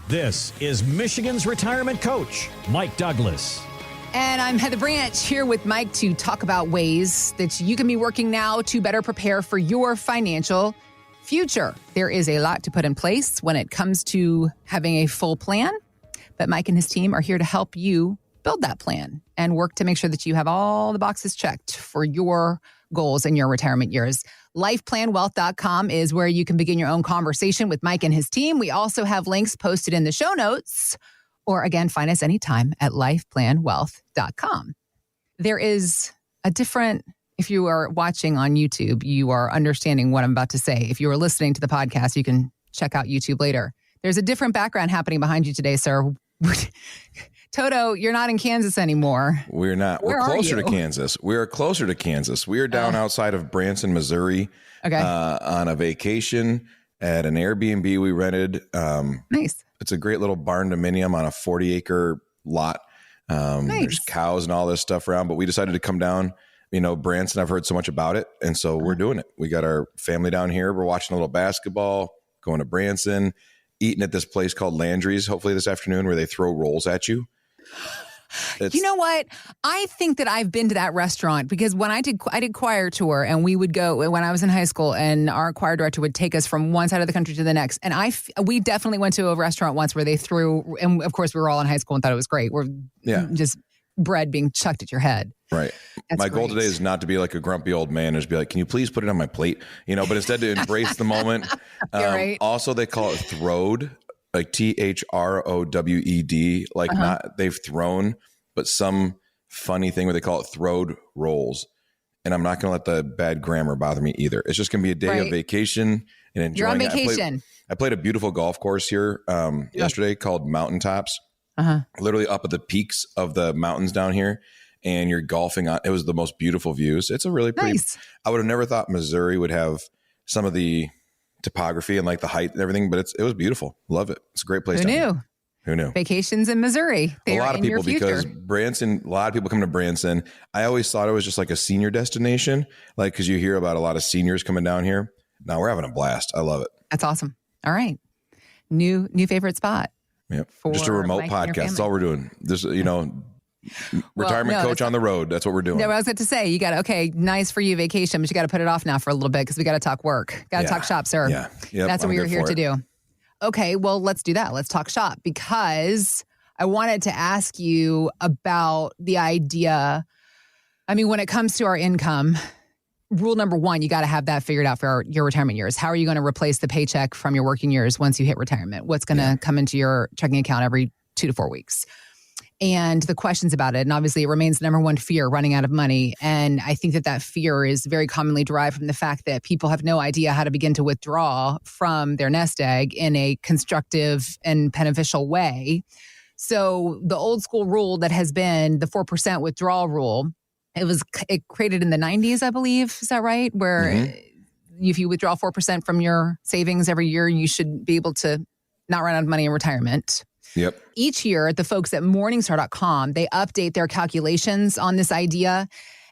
This is Michigan's retirement coach, Mike Douglas. And I'm Heather Branch here with Mike to talk about ways that you can be working now to better prepare for your financial future. There is a lot to put in place when it comes to having a full plan, but Mike and his team are here to help you build that plan and work to make sure that you have all the boxes checked for your goals in your retirement years. LifePlanWealth.com is where you can begin your own conversation with Mike and his team. We also have links posted in the show notes, or again, find us anytime at LifePlanWealth.com. There is a different, if you are watching on YouTube, you are understanding what I'm about to say. If you are listening to the podcast, you can check out YouTube later. There's a different background happening behind you today, sir. Toto, you're not in Kansas anymore. We're not. We're closer to Kansas. We are closer to Kansas. We are down outside of Branson, Missouri, on a vacation at an Airbnb we rented. Nice. It's a great little barn dominium on a 40-acre lot. Nice. There's cows and all this stuff around, but we decided to come down. You know, Branson, I've heard so much about it, and so we're doing it. We got our family down here. We're watching a little basketball, going to Branson, eating at this place called Landry's, hopefully this afternoon, where they throw rolls at you. You know what? I think that I've been to that restaurant because when I did choir tour, and we would go when I was in high school, and our choir director would take us from one side of the country to the next. And we definitely went to a restaurant once where they threw, and of course we were all in high school and thought it was great. We're just bread being chucked at your head. Right. My goal today is not to be like a grumpy old man and just be like, can you please put it on my plate? You know, but instead to embrace the moment. Right. Also, they call it throwed, like THROWED, like not they've thrown, but some funny thing where they call it throwed rolls. And I'm not going to let the bad grammar bother me either. It's just going to be a day of vacation and enjoying. You're on vacation. I played a beautiful golf course here yesterday called Mountaintops, literally up at the peaks of the mountains down here. And you're golfing on, it was the most beautiful views. It's a really pretty, nice. I would have never thought Missouri would have some of the topography and like the height and everything, but it was beautiful. Love it. It's a great place. Who knew? Vacations in Missouri. A lot of people, because Branson, a lot of people come to Branson. I always thought it was just like a senior destination, like, because you hear about a lot of seniors coming down here. Now we're having a blast. I love it. That's awesome. All right. New favorite spot. Yep. Just a remote podcast. That's all we're doing. This, retirement coach on the road. That's what we're doing. No, I was going to say, you got nice for you vacation, but you got to put it off now for a little bit because we got to talk work. Got to talk shop, sir. Yeah. Yep, that's what we were here to do. Okay, well, let's do that. Let's talk shop, because I wanted to ask you about the idea. I mean, when it comes to our income, rule number one, you got to have that figured out for your retirement years. How are you going to replace the paycheck from your working years once you hit retirement? What's going to come into your checking account every 2 to 4 weeks? And the questions about it. And obviously it remains the number one fear, running out of money. And I think that fear is very commonly derived from the fact that people have no idea how to begin to withdraw from their nest egg in a constructive and beneficial way. So the old school rule that has been the 4% withdrawal rule, it created in the 90s, I believe. Is that right? Where if you withdraw 4% from your savings every year, you should be able to not run out of money in retirement. Yep. Each year, the folks at Morningstar.com, they update their calculations on this idea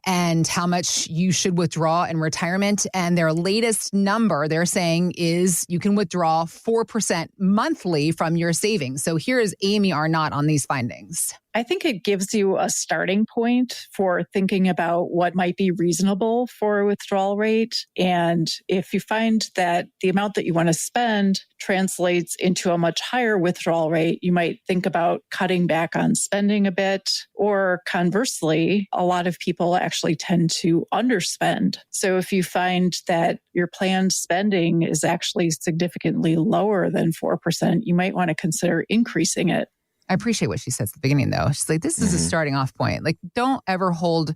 and how much you should withdraw in retirement. And their latest number, they're saying, is you can withdraw 4% monthly from your savings. So here is Amy Arnott on these findings. I think it gives you a starting point for thinking about what might be reasonable for a withdrawal rate. And if you find that the amount that you want to spend translates into a much higher withdrawal rate, you might think about cutting back on spending a bit. Or conversely, a lot of people actually tend to underspend. So if you find that your planned spending is actually significantly lower than 4%, you might want to consider increasing it. I appreciate what she says at the beginning, though. She's like, this is a starting off point. Like, don't ever hold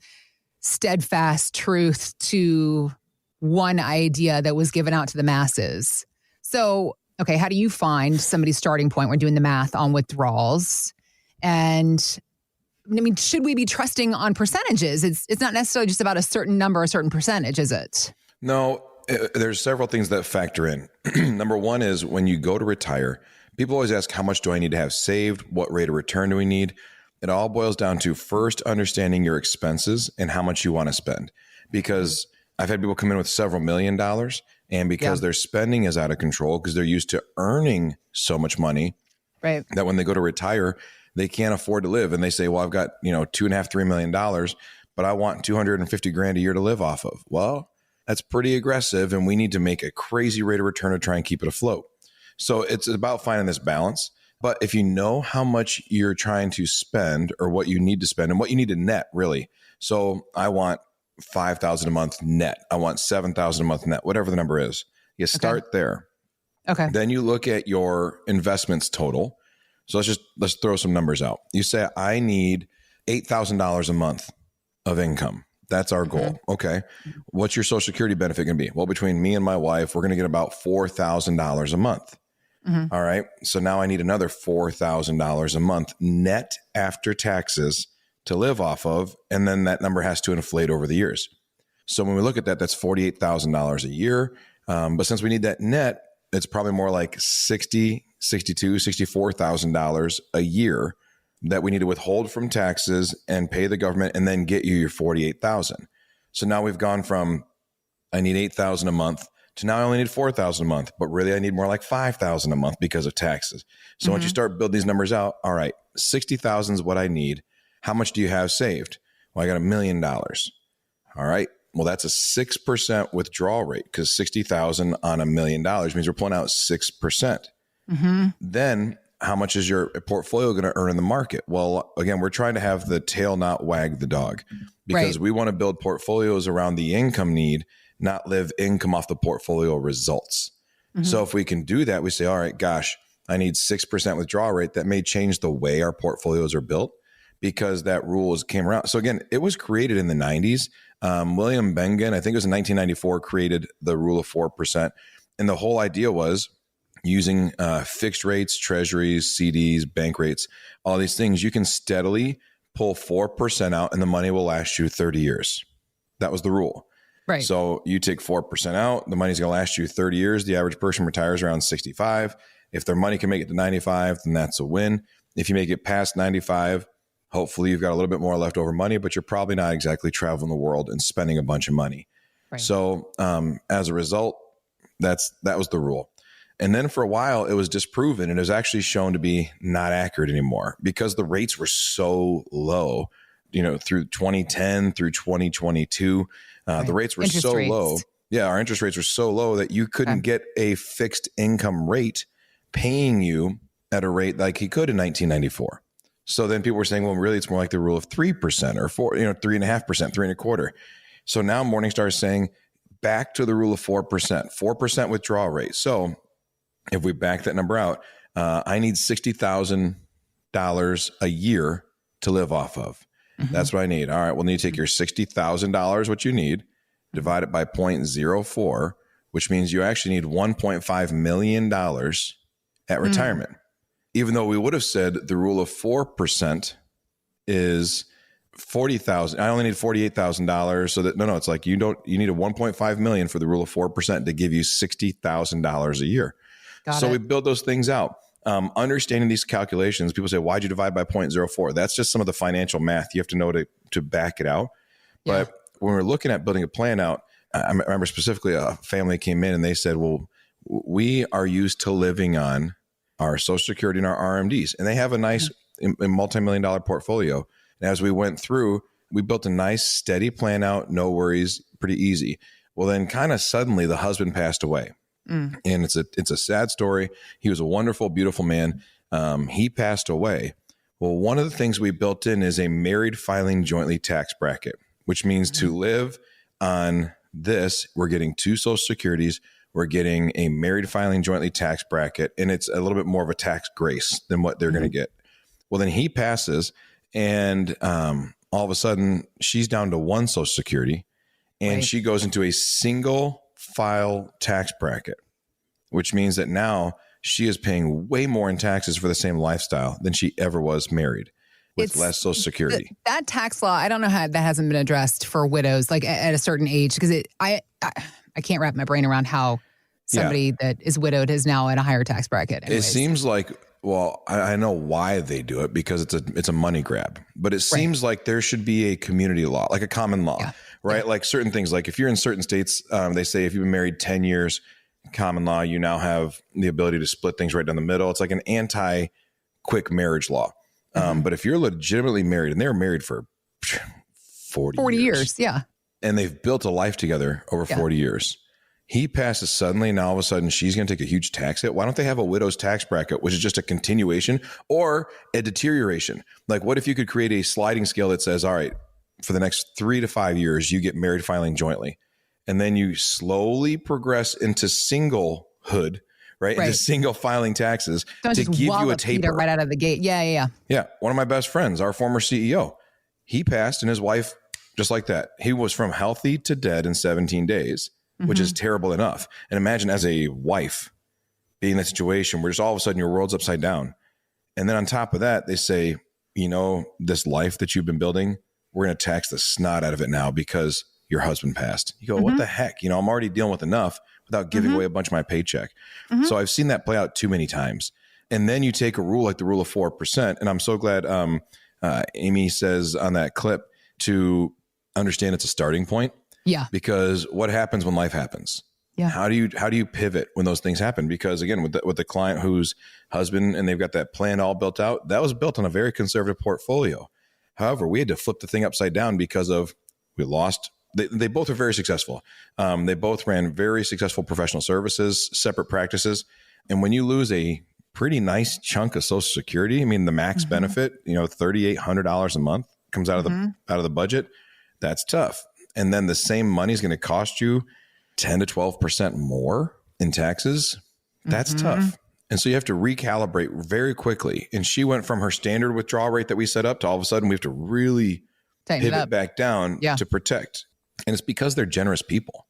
steadfast truth to one idea that was given out to the masses. So, okay, how do you find somebody's starting point when doing the math on withdrawals? And I mean, should we be trusting on percentages? It's not necessarily just about a certain number, a certain percentage, is it? No, there's several things that factor in. Number one is when you go to retire, people always ask, how much do I need to have saved? What rate of return do we need? It all boils down to first understanding your expenses and how much you want to spend. Because I've had people come in with several $1 million, and because their spending is out of control, because they're used to earning so much money, Right. That when they go to retire, they can't afford to live. And they say, well, I've got, $2.5, $3 million, but I want 250 grand a year to live off of. Well, that's pretty aggressive. And we need to make a crazy rate of return to try and keep it afloat. So it's about finding this balance. But if you know how much you're trying to spend or what you need to spend and what you need to net, really. So I want $5,000 a month net. I want $7,000 a month net, whatever the number is. You start there. Okay. Then you look at your investments total. So let's throw some numbers out. You say, I need $8,000 a month of income. That's our goal. Okay. What's your Social Security benefit going to be? Well, between me and my wife, we're going to get about $4,000 a month. All right. So now I need another $4,000 a month net after taxes to live off of. And then that number has to inflate over the years. So when we look at that, that's $48,000 a year. But since we need that net, it's probably more like $60,000, $62,000, $64,000 a year that we need to withhold from taxes and pay the government and then get you your $48,000. So now we've gone from I need $8,000 a month to now I only need $4,000 a month, but really I need more like $5,000 a month because of taxes. So once you start building these numbers out, all right, $60,000 is what I need. How much do you have saved? Well, I got $1 million. All right. Well, that's a 6% withdrawal rate because 60,000 on $1 million means we're pulling out 6%. Then how much is your portfolio going to earn in the market? Well, again, we're trying to have the tail not wag the dog because we want to build portfolios around the income need, not live income off the portfolio results. So if we can do that, we say, all right, gosh, I need 6% withdrawal rate. That may change the way our portfolios are built because that rule came around. So again, it was created in the 90s. William Bengen, I think it was in 1994, created the rule of 4%. And the whole idea was using fixed rates, treasuries, CDs, bank rates, all these things. You can steadily pull 4% out and the money will last you 30 years. That was the rule. Right. So you take 4% out, the money's going to last you 30 years. The average person retires around 65. If their money can make it to 95, then that's a win. If you make it past 95, hopefully you've got a little bit more leftover money, but you're probably not exactly traveling the world and spending a bunch of money. Right. So as a result, that was the rule. And then for a while it was disproven and it was actually shown to be not accurate anymore because the rates were so low, through 2010 through 2022, the rates were so low. Yeah. Our interest rates were so low that you couldn't get a fixed income rate paying you at a rate like he could in 1994. So then people were saying, well, really, it's more like the rule of 3% or 3.5%, 3.25%. So now Morningstar is saying back to the rule of 4% withdrawal rate. So if we back that number out, I need $60,000 a year to live off of. That's what I need. All right. Well, then you take your $60,000, what you need, divide it by 0.04, which means you actually need $1.5 million at retirement. Even though we would have said the rule of 4% is $40,000. I only need $48,000. So that it's like you need a $1.5 million for the rule of 4% to give you $60,000 a year. So we build those things out. Understanding these calculations, people say, why'd you divide by 0.04? That's just some of the financial math. You have to know to back it out. Yeah. But when we're looking at building a plan out, I remember specifically a family came in and they said, well, we are used to living on our Social Security and our RMDs. And they have a nice multi-million-dollar portfolio. And as we went through, we built a nice steady plan out, no worries, pretty easy. Well, then kind of suddenly the husband passed away. And it's a sad story. He was a wonderful, beautiful man. He passed away. Well, one of the things we built in is a married filing jointly tax bracket, which means to live on this, we're getting 2 Social Securities. We're getting a married filing jointly tax bracket, and it's a little bit more of a tax grace than what they're going to get. Well, then he passes, and all of a sudden, she's down to 1 Social Security, and she goes into a single file tax bracket, which means that now she is paying way more in taxes for the same lifestyle than she ever was married with less Social Security. That tax law, I don't know how that hasn't been addressed for widows, like at a certain age, because I can't wrap my brain around how somebody that is widowed is now in a higher tax bracket. Anyways. It seems like, well, I know why they do it because it's a money grab, but it seems like there should be a community law, like a common law, right? Like certain things, like if you're in certain states, they say if you've been married 10 years, common law, you now have the ability to split things right down the middle. It's like an quick marriage law. But if you're legitimately married, and they were married for 40 years. Yeah. And they've built a life together over 40 years. He passes suddenly. Now all of a sudden she's going to take a huge tax hit. Why don't they have a widow's tax bracket, which is just a continuation or a deterioration? Like, what if you could create a sliding scale that says, all right, for the next 3 to 5 years, you get married filing jointly. And then you slowly progress into singlehood, right? Into single filing taxes to give you a taper right out of the gate. Yeah. One of my best friends, our former CEO, he passed and his wife, just like that. He was from healthy to dead in 17 days, which is terrible enough. And imagine as a wife being in that situation where just all of a sudden your world's upside down. And then on top of that, they say, you know, this life that you've been building, we're going to tax the snot out of it now because your husband passed. You go, what the heck? You know, I'm already dealing with enough without giving away a bunch of my paycheck. So I've seen that play out too many times. And then you take a rule like the rule of 4%. And I'm so glad Amy says on that clip to understand it's a starting point. Yeah. Because what happens when life happens? Yeah. How do you pivot when those things happen? Because again, with the client whose husband and they've got that plan all built out, that was built on a very conservative portfolio. However, we had to flip the thing upside down because of we lost. They both are very successful. They both ran very successful professional services, separate practices. And when you lose a pretty nice chunk of Social Security, I mean, the max benefit, you know, $3,800 a month comes out of the budget. That's tough. And then the same money is going to cost you 10 to 12% more in taxes. That's tough. And so you have to recalibrate very quickly. And she went from her standard withdrawal rate that we set up to all of a sudden we have to really pivot back down to protect. And it's because they're generous people.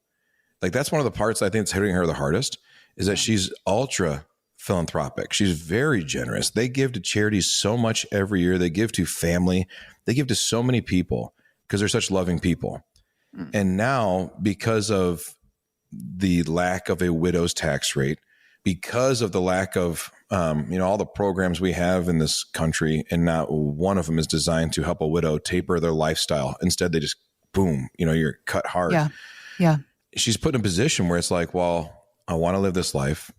Like that's one of the parts I think that's hitting her the hardest is that she's ultra philanthropic. She's very generous. They give to charities so much every year. They give to family. They give to so many people because they're such loving people. And now because of the lack of a widow's tax rate, because of the lack of, all the programs we have in this country, and not one of them is designed to help a widow taper their lifestyle. Instead, they just, boom, you're cut hard. Yeah. She's put in a position where it's like, well, I want to live this life.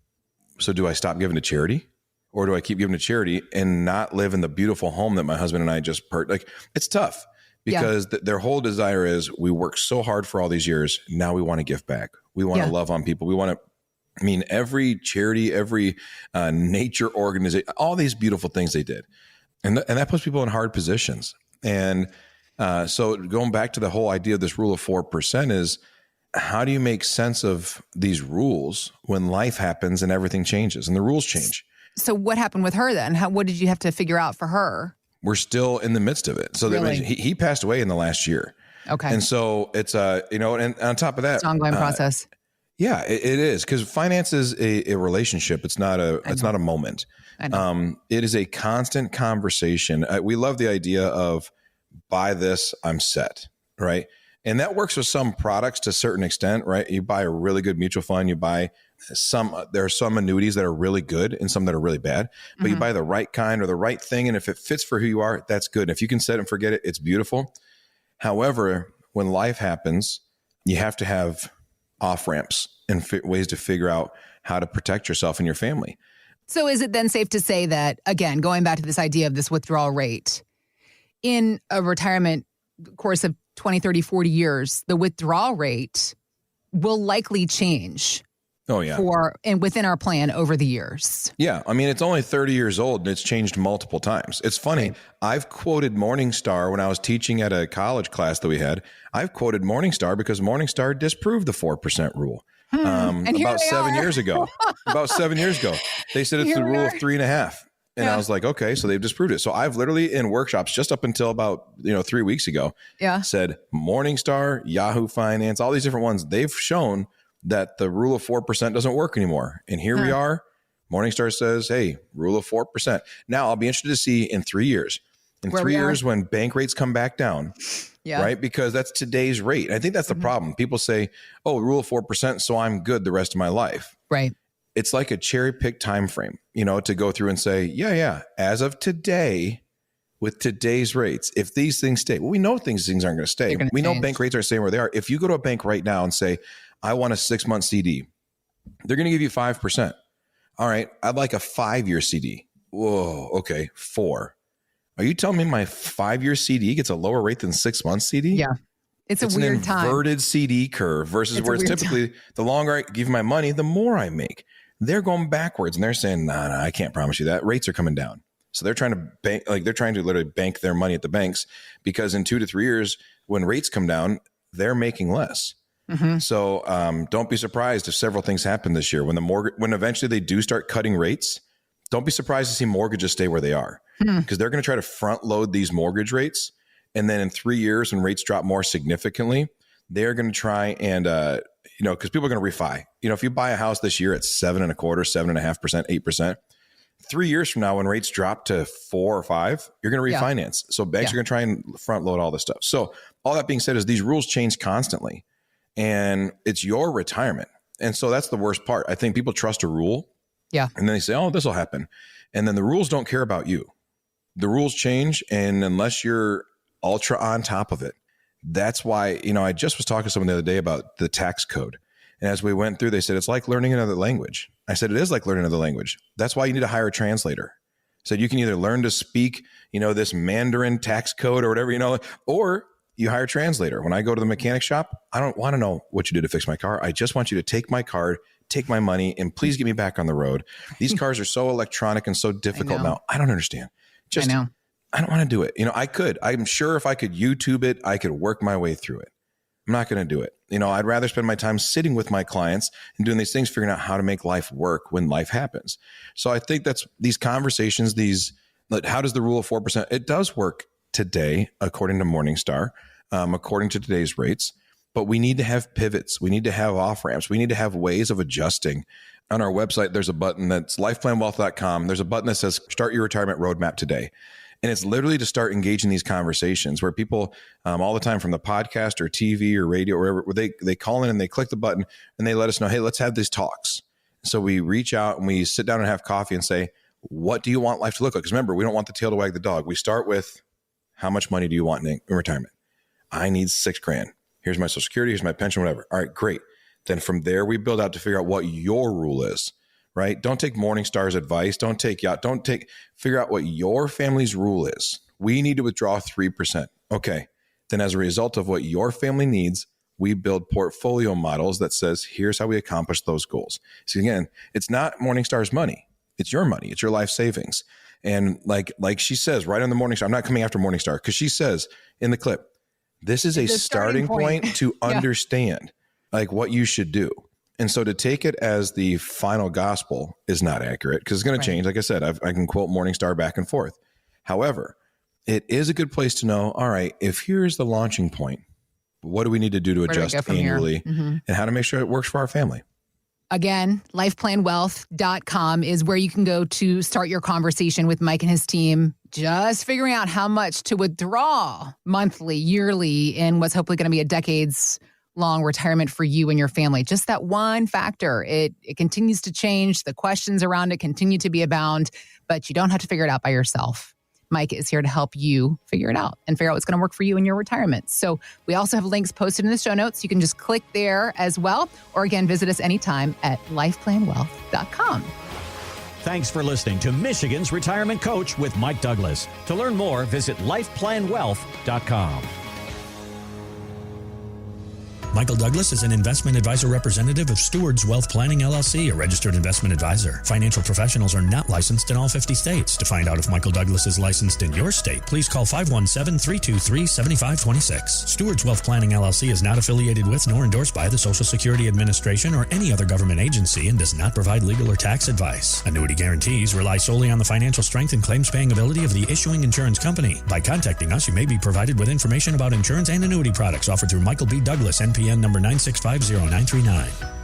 So do I stop giving to charity? Or do I keep giving to charity and not live in the beautiful home that my husband and I just like, it's tough because their whole desire is we work so hard for all these years. Now we want to give back. We want to love on people. We want to, every charity, every nature organization, all these beautiful things they did. And that puts people in hard positions. And so going back to the whole idea of this rule of 4% is how do you make sense of these rules when life happens and everything changes and the rules change? So what happened with her then? What did you have to figure out for her? We're still in the midst of it. So really? he passed away in the last year. Okay. And so it's, and on top of that, it's an ongoing process. Yeah, it is because finance is a relationship. It's not a moment. It is a constant conversation. We love the idea of buy this, I'm set, right? And that works with some products to a certain extent, right? You buy a really good mutual fund, you buy there are some annuities that are really good and some that are really bad, but you buy the right kind or the right thing. And if it fits for who you are, that's good. And if you can set and forget it, it's beautiful. However, when life happens, you have to have off ramps and ways to figure out how to protect yourself and your family. So is it then safe to say that, again, going back to this idea of this withdrawal rate, in a retirement course of 20, 30, 40 years, the withdrawal rate will likely change? Oh, yeah. And within our plan over the years. Yeah. It's only 30 years old and it's changed multiple times. It's funny. Right. I've quoted Morningstar when I was teaching at a college class that we had. I've quoted Morningstar because Morningstar disproved the 4% rule. About 7 years ago. About 7 years ago. They said it's the rule of 3.5. And I was like, okay, so they've disproved it. So I've literally in workshops just up until about 3 weeks ago said Morningstar, Yahoo Finance, all these different ones, they've shown that the rule of 4% doesn't work anymore. And here we are. Morningstar says, hey, rule of 4%. Now I'll be interested to see in 3 years. In 3 years when bank rates come back down, right? Because that's today's rate. And I think that's the problem. People say, oh, rule of 4%, so I'm good the rest of my life. Right. It's like a cherry pick time frame, to go through and say, as of today, with today's rates, if these things stay, well, we know things aren't going to stay. We know bank rates are staying where they are. If you go to a bank right now and say, I want a 6-month CD, they're going to give you 5%. All right, I'd like a 5-year CD. whoa, okay, 4. Are you telling me my 5-year CD gets a lower rate than 6 month CD? Yeah. It's a weird time. It's an inverted CD curve versus where it's typically the longer I give my money, the more I make. They're going backwards and they're saying, nah, I can't promise you that. Rates are coming down. So they're trying to bank, like they're trying to literally bank their money at the banks because in 2 to 3 years, when rates come down, they're making less. Mm-hmm. So don't be surprised if several things happen this year. When eventually they do start cutting rates, don't be surprised to see mortgages stay where they are because they're going to try to front load these mortgage rates. And then in 3 years, when rates drop more significantly, they're going to try and, because people are going to refi. If you buy a house this year at 7.25%, 7.5%, 8%, 3 years from now, when rates drop to 4 or 5, you're going to refinance. So banks are going to try and front load all this stuff. So all that being said is these rules change constantly and it's your retirement. And so that's the worst part. I think people trust a rule. Yeah. And then they say, oh, this will happen. And then the rules don't care about you. The rules change. And unless you're ultra on top of it, that's why, I just was talking to someone the other day about the tax code. And as we went through, they said, it's like learning another language. I said, it is like learning another language. That's why you need to hire a translator. I said, you can either learn to speak, this Mandarin tax code or whatever, or you hire a translator. When I go to the mechanic shop, I don't want to know what you did to fix my car. I just want you to take my card, take my money, and please get me back on the road. These cars are so electronic and so difficult now. I don't understand. I don't want to do it. I'm sure if I could YouTube it, I could work my way through it. I'm not going to do it. I'd rather spend my time sitting with my clients and doing these things, figuring out how to make life work when life happens. So I think that's these conversations, how does the rule of 4%? It does work today, according to Morningstar, according to today's rates, but we need to have pivots. We need to have off ramps. We need to have ways of adjusting. On our website, there's a button that's lifeplanwealth.com. There's a button that says start your retirement roadmap today. And it's literally to start engaging these conversations where people all the time from the podcast or TV or radio or wherever, where they call in and they click the button and they let us know, hey, let's have these talks. So we reach out and we sit down and have coffee and say, what do you want life to look like? Because remember, we don't want the tail to wag the dog. We start with how much money do you want in retirement? I need $6,000. Here's my Social Security. Here's my pension, whatever. All right, great. Then from there, we build out to figure out what your rule is. Right? Don't take Morningstar's advice. Figure out what your family's rule is. We need to withdraw 3%. Okay. Then as a result of what your family needs, we build portfolio models that says, here's how we accomplish those goals. So again, it's not Morningstar's money. It's your money. It's your life savings. And like she says right on the Morningstar, I'm not coming after Morningstar because she says in the clip, this is a starting point to understand like what you should do. And so to take it as the final gospel is not accurate because it's going to change. Like I said, I can quote Morningstar back and forth. However, it is a good place to know, all right, if here's the launching point, what do we need to do to adjust annually and how to make sure it works for our family? Again, lifeplanwealth.com is where you can go to start your conversation with Mike and his team, just figuring out how much to withdraw monthly, yearly, in what's hopefully going to be a decades long retirement for you and your family. Just that one factor. It continues to change. The questions around it continue to be abound, but you don't have to figure it out by yourself. Mike is here to help you figure it out and figure out what's going to work for you in your retirement. So we also have links posted in the show notes. You can just click there as well. Or again, visit us anytime at lifeplanwealth.com. Thanks for listening to Michigan's Retirement Coach with Mike Douglas. To learn more, visit lifeplanwealth.com. Michael Douglas is an investment advisor representative of Stewards Wealth Planning, LLC, a registered investment advisor. Financial professionals are not licensed in all 50 states. To find out if Michael Douglas is licensed in your state, please call 517-323-7526. Stewards Wealth Planning, LLC is not affiliated with nor endorsed by the Social Security Administration or any other government agency and does not provide legal or tax advice. Annuity guarantees rely solely on the financial strength and claims-paying ability of the issuing insurance company. By contacting us, you may be provided with information about insurance and annuity products offered through Michael B. Douglas, NPN number 9650939.